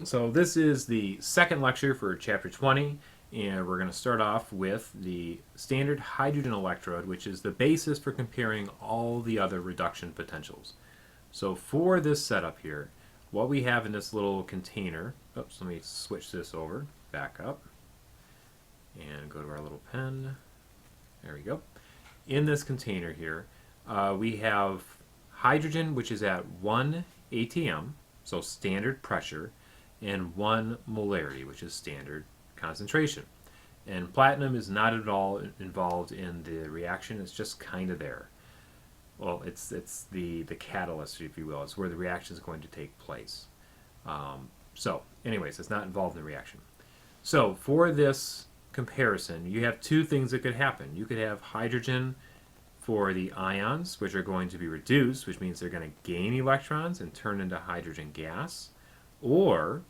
So this is the second lecture for chapter 20, and we're going to start off with the standard hydrogen electrode, which is the basis for comparing all the other reduction potentials. So for this setup here, what we have in this little container, oops, let me switch this over, back up, and go to our little pen. There we go. In this container here, we have hydrogen, which is at 1 atm, so standard pressure, and 1 molarity, which is standard concentration. And platinum is not at all involved in the reaction, it's just kind of there. Well, it's the catalyst, if you will. It's where the reaction is going to take place. So, anyways, it's not involved in the reaction. So, for this comparison, you have two things that could happen. You could have hydrogen for the ions, which are going to be reduced, which means they're going to gain electrons and turn into hydrogen gas. Or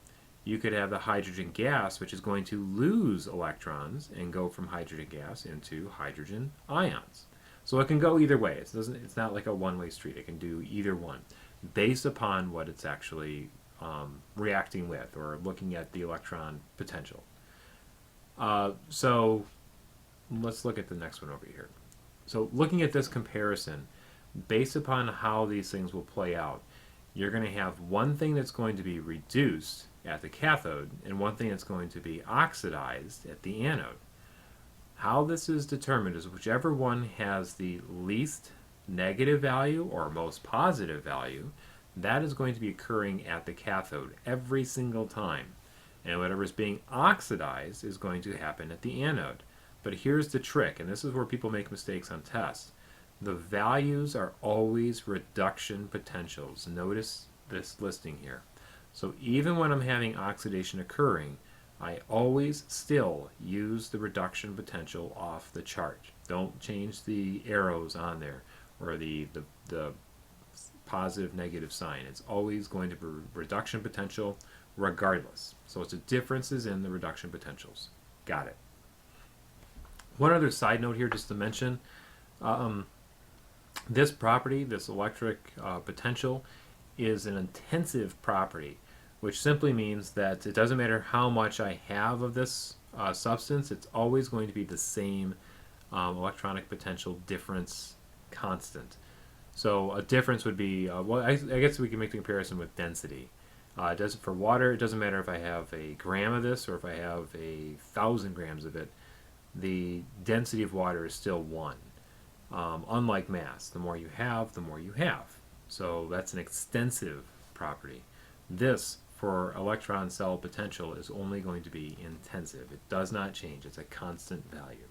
you could have the hydrogen gas, which is going to lose electrons and go from hydrogen gas into hydrogen ions. So it can go either way. It's not like a one-way street. It can do either one based upon what it's actually reacting with or looking at the electron potential. So let's look at the next one over here. So looking at this comparison, based upon how these things will play out, you're going to have one thing that's going to be reduced at the cathode and one thing that's going to be oxidized at the anode. How this is determined is whichever one has the least negative value or most positive value, that is going to be occurring at the cathode every single time. And whatever is being oxidized is going to happen at the anode. But here's the trick, and this is where people make mistakes on tests. The values are always reduction potentials. Notice this listing here. So even when I'm having oxidation occurring, I always still use the reduction potential off the chart. Don't change the arrows on there or the positive negative sign. It's always going to be reduction potential regardless. So it's the differences in the reduction potentials. Got it. One other side note here just to mention, this property, this electric potential, is an intensive property, which simply means that it doesn't matter how much I have of this substance, it's always going to be the same electronic potential difference constant. So a difference would be, well, I guess we can make the comparison with density. It doesn't for water. It doesn't matter if I have a gram of this or if I have 1,000 grams of it. The density of water is still 1. Unlike mass, the more you have, the more you have. So that's an extensive property. This, for electron cell potential, is only going to be intensive. It does not change. It's a constant value.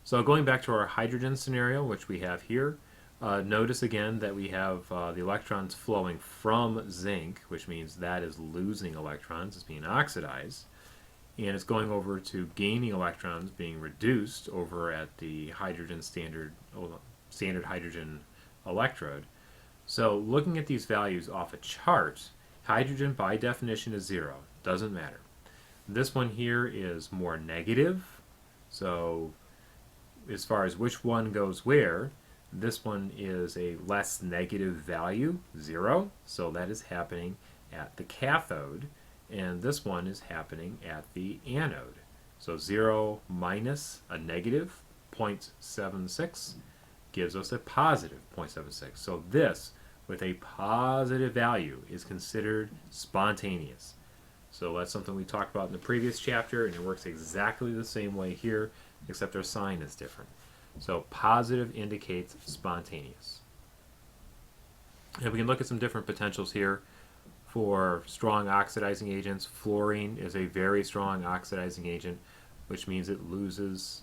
So going back to our hydrogen scenario, which we have here, notice again that we have the electrons flowing from zinc, which means that is losing electrons, it's being oxidized, and it's going over to gaining electrons being reduced over at the hydrogen standard hydrogen electrode. So looking at these values off a chart, hydrogen by definition is 0. Doesn't matter. This one here is more negative. So as far as which one goes where, this one is a less negative value, 0. So that is happening at the cathode. And this one is happening at the anode. So 0 minus a negative 0.76 gives us a positive 0.76. So this, with a positive value, is considered spontaneous. So that's something we talked about in the previous chapter, and it works exactly the same way here, except our sign is different. So positive indicates spontaneous. And we can look at some different potentials here. For strong oxidizing agents, fluorine is a very strong oxidizing agent, which means it loses,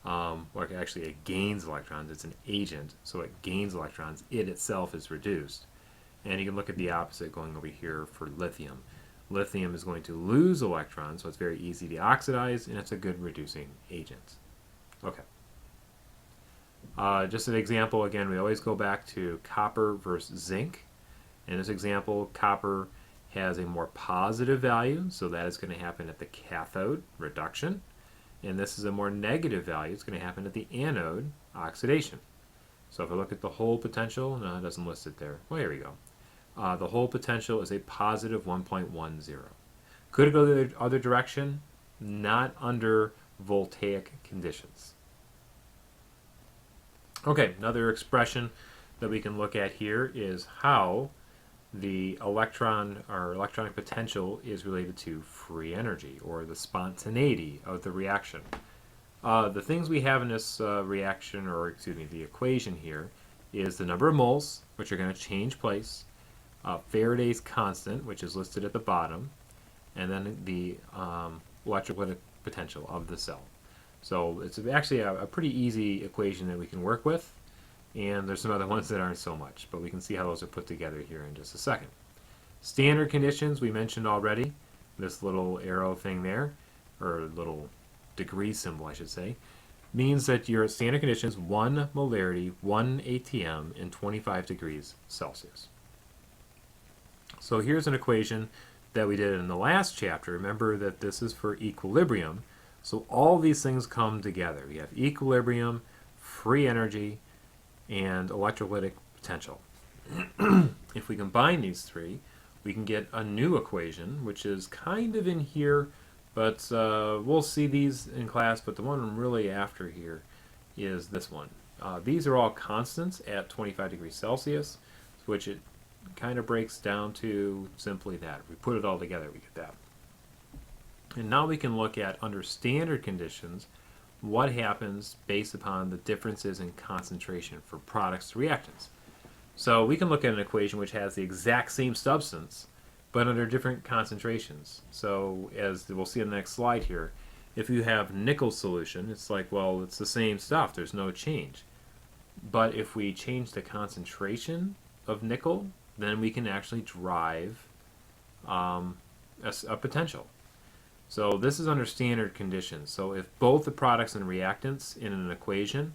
or actually it gains electrons. It's an agent, so it gains electrons. It itself is reduced. And you can look at the opposite going over here for lithium. Lithium is going to lose electrons, so it's very easy to oxidize, and it's a good reducing agent. Okay. Just an example, again, we always go back to copper versus zinc. In this example, copper has a more positive value, so that is going to happen at the cathode, reduction. And this is a more negative value, it's going to happen at the anode, oxidation. So if I look at the whole potential, no, it doesn't list it there. Well, here we go. the hole potential is a positive 1.10. Could it go the other direction? Not under voltaic conditions. Okay, another expression that we can look at here is how the electron or electronic potential is related to free energy, or the spontaneity of the reaction. The things we have in this reaction, or excuse me, the equation here, is the number of moles, which are going to change place, Faraday's constant, which is listed at the bottom, and then the electrolytic potential of the cell. So it's actually a pretty easy equation that we can work with, and there's some other ones that aren't so much, but we can see how those are put together here in just a second. Standard conditions we mentioned already. This little arrow thing there, or little degree symbol I should say, means that your standard conditions 1 molarity, 1 atm, and 25 degrees Celsius. So here's an equation that we did in the last chapter. Remember that this is for equilibrium. So all these things come together. We have equilibrium, free energy, and electrolytic potential. If we combine these three, we can get a new equation, which is kind of in here, but we'll see these in class, but the one I'm really after here is this one. These are all constants at 25 degrees Celsius, which it kind of breaks down to simply that. If we put it all together, we get that. And now we can look at, under standard conditions, what happens based upon the differences in concentration for products to reactants. So we can look at an equation which has the exact same substance, but under different concentrations. So as we'll see in the next slide here, if you have nickel solution, it's like, well, it's the same stuff, there's no change. But if we change the concentration of nickel, then we can actually drive a potential. So this is under standard conditions. So if both the products and reactants in an equation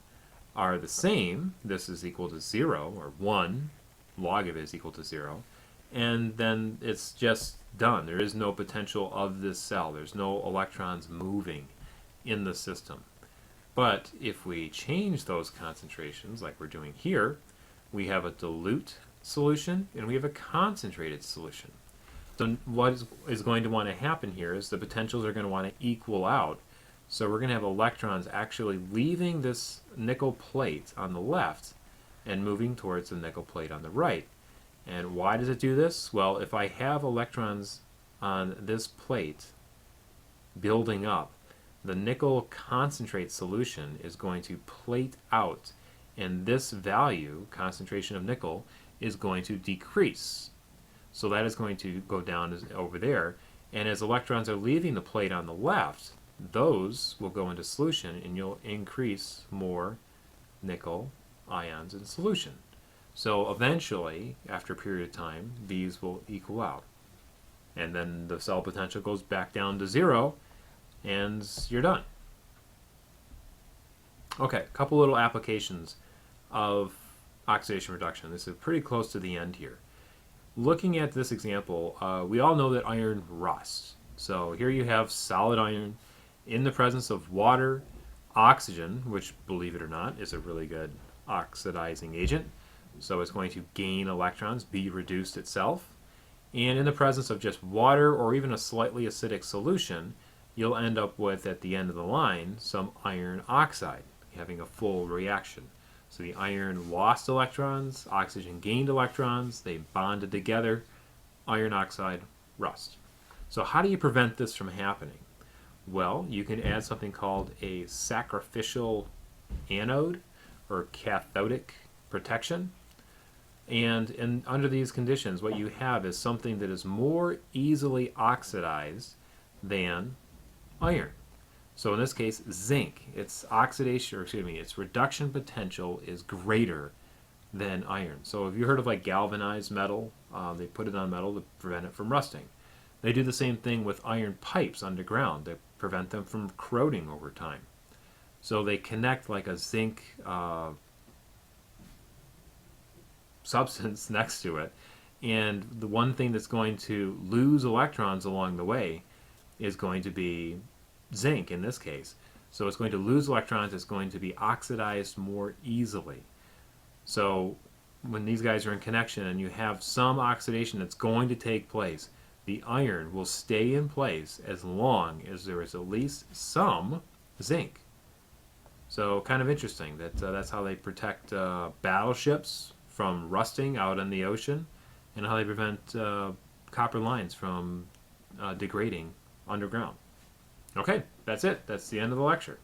are the same, this is equal to 0, or 1, log of it is equal to 0, and then it's just done. There is no potential of this cell. There's no electrons moving in the system. But if we change those concentrations, like we're doing here, we have a dilute solution and we have a concentrated solution. So what is going to want to happen here is the potentials are going to want to equal out. So we're going to have electrons actually leaving this nickel plate on the left and moving towards the nickel plate on the right. And why does it do this? Well, if I have electrons on this plate building up, the nickel concentrate solution is going to plate out, and this value, concentration of nickel, is going to decrease. So that is going to go down over there, and as electrons are leaving the plate on the left, those will go into solution, and you'll increase more nickel ions in solution. So eventually, after a period of time, these will equal out. And then the cell potential goes back down to 0, and you're done. Okay, a couple little applications of oxidation reduction. This is pretty close to the end here. Looking at this example, we all know that iron rusts. So here you have solid iron in the presence of water, oxygen, which, believe it or not, is a really good oxidizing agent. So it's going to gain electrons, be reduced itself. And in the presence of just water or even a slightly acidic solution, you'll end up with, at the end of the line, some iron oxide, having a full reaction. So the iron lost electrons, oxygen gained electrons, they bonded together, iron oxide, rust. So how do you prevent this from happening? Well, you can add something called a sacrificial anode, or cathodic protection. And under these conditions, what you have is something that is more easily oxidized than iron. So in this case, zinc, its oxidation, or excuse me, its reduction potential is greater than iron. So have you heard of like galvanized metal? They put it on metal to prevent it from rusting. They do the same thing with iron pipes underground to prevent them from corroding over time. So they connect like a zinc substance next to it, and the one thing that's going to lose electrons along the way is going to be zinc in this case. So it's going to lose electrons, it's going to be oxidized more easily. So when these guys are in connection and you have some oxidation that's going to take place, the iron will stay in place as long as there is at least some zinc. So kind of interesting that that's how they protect battleships from rusting out in the ocean, and how they prevent copper lines from degrading underground. Okay, that's it. That's the end of the lecture.